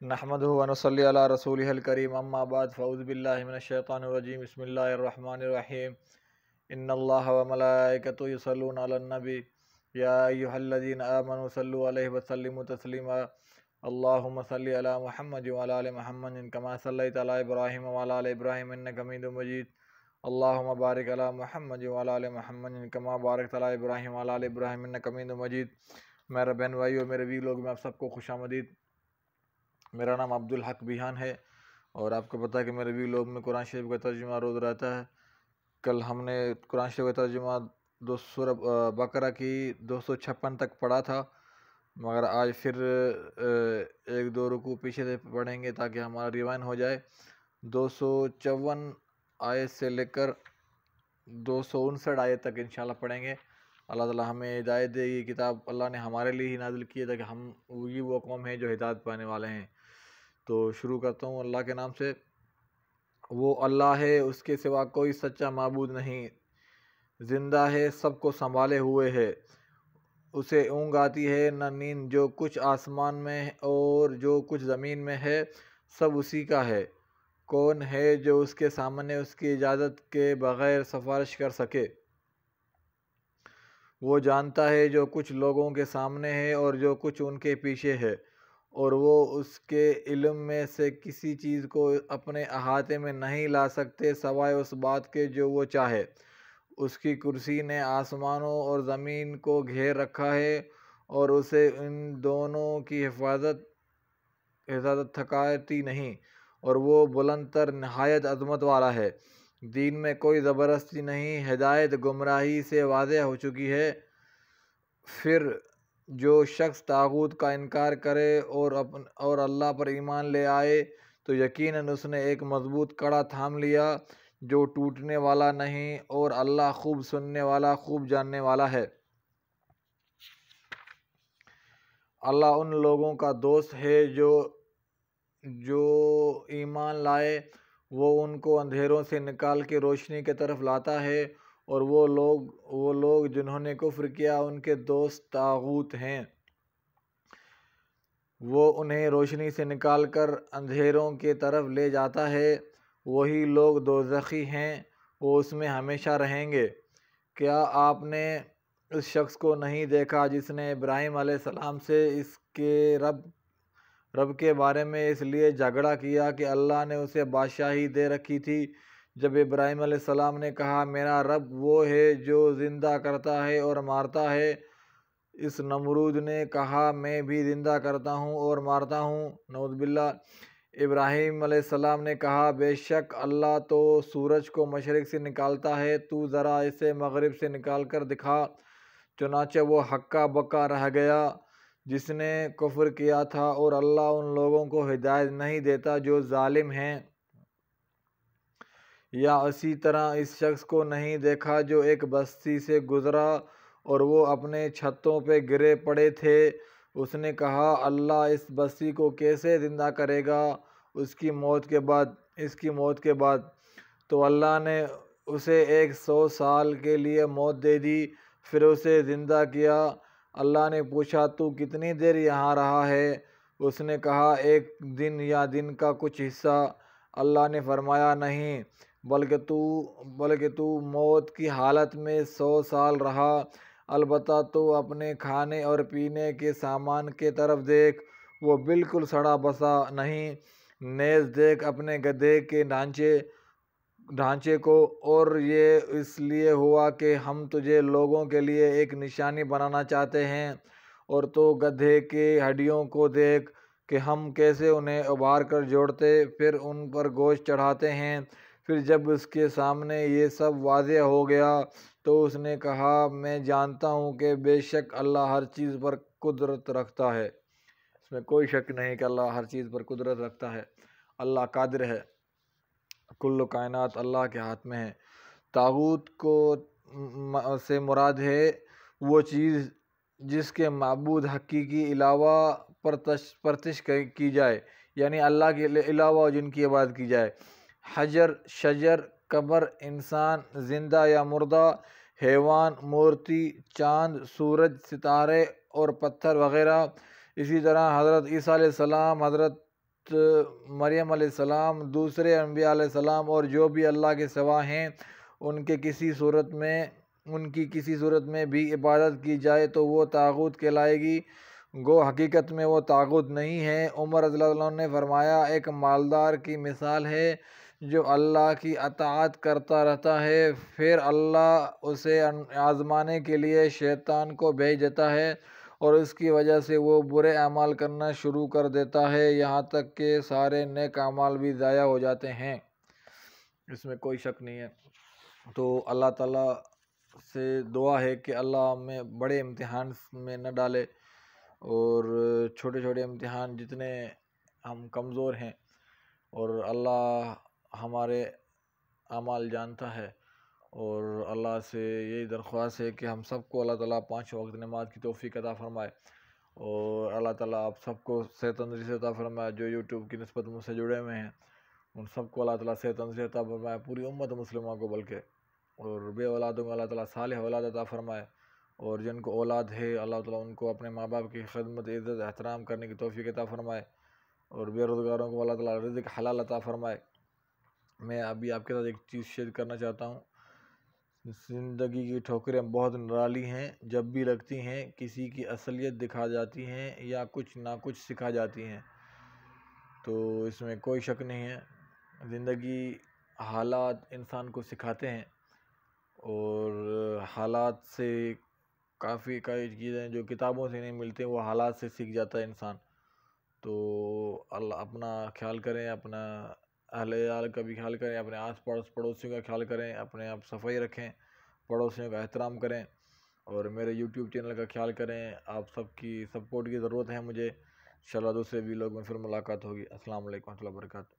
نحمدہ و نصلی علی رسولہ الکریم، اما بعد فاعوذ باللہ من الشیطان الرجیم، بسم اللہ الرحمن الرحیم۔ ان اللہ و ملائکتہ یصلون علی النبی یا ایھا الذین آمنوا صلوا علیہ وسلموا تسلیما۔ اللہم صلی علی محمد وعلی آل محمد کما صلیت علی ابراہیم وعلی آل ابراہیم انک حمید مجید۔ اللہم بارک علی محمد وعلی آل محمد کما بارکت علی ابراہیم وعلی آل ابراہیم انک حمید مجید۔ میرے بہن بھائیو، میرے وی لوگ میں آپ سب کو خوش آمدید۔ میرا نام عبدالحق بیہان ہے اور آپ کو پتہ ہے کہ میرے وی لوگ میں قرآن شریف کا ترجمہ روز رہتا ہے۔ کل ہم نے قرآن شریف کا ترجمہ سورہ بقرہ کی 256 تک پڑھا تھا، مگر آج پھر ایک دو رکوع پیچھے سے پڑھیں گے تاکہ ہمارا ریوائن ہو جائے۔ 254 آیت سے لے کر 259 آیت تک انشاءاللہ پڑھیں گے۔ اللہ تعالیٰ ہمیں ہدایت دے۔ یہ کتاب اللہ نے ہمارے لیے ہی نازل کی ہے تاکہ ہم وہ قوم ہیں جو ہدایت پانے والے ہیں۔ تو شروع کرتا ہوں اللہ کے نام سے۔ وہ اللہ ہے، اس کے سوا کوئی سچا معبود نہیں، زندہ ہے، سب کو سنبھالے ہوئے ہے، اسے اونگ آتی ہے نہ نیند۔ جو کچھ آسمان میں اور جو کچھ زمین میں ہے سب اسی کا ہے۔ کون ہے جو اس کے سامنے اس کی اجازت کے بغیر سفارش کر سکے؟ وہ جانتا ہے جو کچھ لوگوں کے سامنے ہے اور جو کچھ ان کے پیچھے ہے، اور وہ اس کے علم میں سے کسی چیز کو اپنے احاطے میں نہیں لا سکتے سوائے اس بات کے جو وہ چاہے۔ اس کی کرسی نے آسمانوں اور زمین کو گھیر رکھا ہے اور اسے ان دونوں کی حفاظت تھکاتی نہیں، اور وہ بلند تر نہایت عظمت والا ہے۔ دین میں کوئی زبردستی نہیں، ہدایت گمراہی سے واضح ہو چکی ہے۔ پھر جو شخص طاغوت کا انکار کرے اور اللہ پر ایمان لے آئے تو یقیناً اس نے ایک مضبوط کڑا تھام لیا جو ٹوٹنے والا نہیں، اور اللہ خوب سننے والا، خوب جاننے والا ہے۔ اللہ ان لوگوں کا دوست ہے جو ایمان لائے، وہ ان کو اندھیروں سے نکال کے روشنی کی طرف لاتا ہے، اور وہ لوگ جنہوں نے کفر کیا ان کے دوست طاغوت ہیں۔ وہ انہیں روشنی سے نکال کر اندھیروں کی طرف لے جاتا ہے، وہی لوگ دوزخی ہیں، وہ اس میں ہمیشہ رہیں گے۔ کیا آپ نے اس شخص کو نہیں دیکھا جس نے ابراہیم علیہ السلام سے اس کے رب کے بارے میں اس لیے جھگڑا کیا کہ اللہ نے اسے بادشاہی دے رکھی تھی؟ جب ابراہیم علیہ السلام نے کہا میرا رب وہ ہے جو زندہ کرتا ہے اور مارتا ہے، اس نمرود نے کہا میں بھی زندہ کرتا ہوں اور مارتا ہوں، نعوذ باللہ۔ ابراہیم علیہ السلام نے کہا بے شک اللہ تو سورج کو مشرق سے نکالتا ہے، تو ذرا اسے مغرب سے نکال کر دکھا۔ چنانچہ وہ ہکا بکا رہ گیا جس نے کفر کیا تھا، اور اللہ ان لوگوں کو ہدایت نہیں دیتا جو ظالم ہیں۔ یا اسی طرح اس شخص کو نہیں دیکھا جو ایک بستی سے گزرا اور وہ اپنے چھتوں پہ گرے پڑے تھے، اس نے کہا اللہ اس بستی کو کیسے زندہ کرے گا اس کی موت کے بعد؟ تو اللہ نے اسے 100 سال کے لیے موت دے دی، پھر اسے زندہ کیا۔ اللہ نے پوچھا تو کتنی دیر یہاں رہا ہے؟ اس نے کہا 1 دن یا دن کا کچھ حصہ۔ اللہ نے فرمایا نہیں، بلکہ تو موت کی حالت میں 100 سال رہا۔ البتہ تو اپنے کھانے اور پینے کے سامان کے طرف دیکھ، وہ بالکل سڑا بسا نہیں۔ نیز دیکھ اپنے گدھے کے ڈھانچے کو، اور یہ اس لیے ہوا کہ ہم تجھے لوگوں کے لیے ایک نشانی بنانا چاہتے ہیں۔ اور تو گدھے کی ہڈیوں کو دیکھ کہ ہم کیسے انہیں ابھار کر جوڑتے، پھر ان پر گوشت چڑھاتے ہیں۔ پھر جب اس کے سامنے یہ سب واضح ہو گیا تو اس نے کہا میں جانتا ہوں کہ بے شک اللہ ہر چیز پر قدرت رکھتا ہے۔ اس میں کوئی شک نہیں کہ اللہ ہر چیز پر قدرت رکھتا ہے، اللہ قادر ہے، کل کائنات اللہ کے ہاتھ میں ہے۔ طاغوت سے مراد ہے وہ چیز جس کے معبود حقیقی علاوہ پرستش کی جائے، یعنی اللہ کے علاوہ جن کی عبادت کی جائے۔ حجر، شجر، قبر، انسان زندہ یا مردہ، حیوان، مورتی، چاند، سورج، ستارے اور پتھر وغیرہ۔ اسی طرح حضرت عیسیٰ علیہ السلام، حضرت مریم علیہ السلام، دوسرے انبیاء علیہ السلام اور جو بھی اللہ کے سوا ہیں ان کی کسی صورت میں بھی عبادت کی جائے تو وہ طاغوت کہلائے گی، گو حقیقت میں وہ طاغوت نہیں ہے۔ عمر رضی اللہ عنہ نے فرمایا، ایک مالدار کی مثال ہے جو اللہ کی اطاعت کرتا رہتا ہے، پھر اللہ اسے آزمانے کے لیے شیطان کو بھیج دیتا ہے اور اس کی وجہ سے وہ برے اعمال کرنا شروع کر دیتا ہے، یہاں تک کہ سارے نیک اعمال بھی ضائع ہو جاتے ہیں۔ اس میں کوئی شک نہیں ہے۔ تو اللہ تعالیٰ سے دعا ہے کہ اللہ ہمیں بڑے امتحان میں نہ ڈالے، اور چھوٹے چھوٹے امتحان جتنے ہم کمزور ہیں، اور اللہ ہمارے اعمال جانتا ہے، اور اللہ سے یہی درخواست ہے کہ ہم سب کو اللہ تعالیٰ 5 وقت نماز کی توفیق عطا فرمائے، اور اللہ تعالیٰ آپ سب کو صحت تندرستی عطا فرمائے۔ جو یوٹیوب کی نسبت مجھ سے جڑے ہوئے ہیں ان سب کو اللہ تعالیٰ صحت تندرستی عطا فرمائے، پوری امت مسلمہ کو بلکہ، اور بے اولادوں کو اللہ تعالیٰ صالح اولاد عطا فرمائے، اور جن کو اولاد ہے اللہ تعالیٰ ان کو اپنے ماں باپ کی خدمت، عزت، احترام کرنے کی توفیق عطا فرمائے، اور بے روزگاروں کو اللہ تعالیٰ رزق حلال عطا فرمائے۔ میں ابھی آپ کے ساتھ ایک چیز شیئر کرنا چاہتا ہوں۔ زندگی کی ٹھوکریں بہت نرالی ہیں، جب بھی لگتی ہیں کسی کی اصلیت دکھا جاتی ہیں یا کچھ نہ کچھ سکھا جاتی ہیں، تو اس میں کوئی شک نہیں ہے۔ زندگی حالات انسان کو سکھاتے ہیں، اور حالات سے کئی چیزیں جو کتابوں سے نہیں ملتے وہ حالات سے سیکھ جاتا ہے انسان۔ تو اللہ اپنا خیال کریں، اپنا اہل عیال کا بھی خیال کریں، اپنے آس پاس پڑوسیوں کا خیال کریں، اپنے آپ صفائی رکھیں، پڑوسیوں کا احترام کریں، اور میرے یوٹیوب چینل کا خیال کریں۔ آپ سب کی سپورٹ کی ضرورت ہے مجھے۔ انشاءاللہ دوسرے بھی لوگ میں پھر ملاقات ہوگی۔ السلام علیکم و رحمۃ اللہ وبرکاتہ۔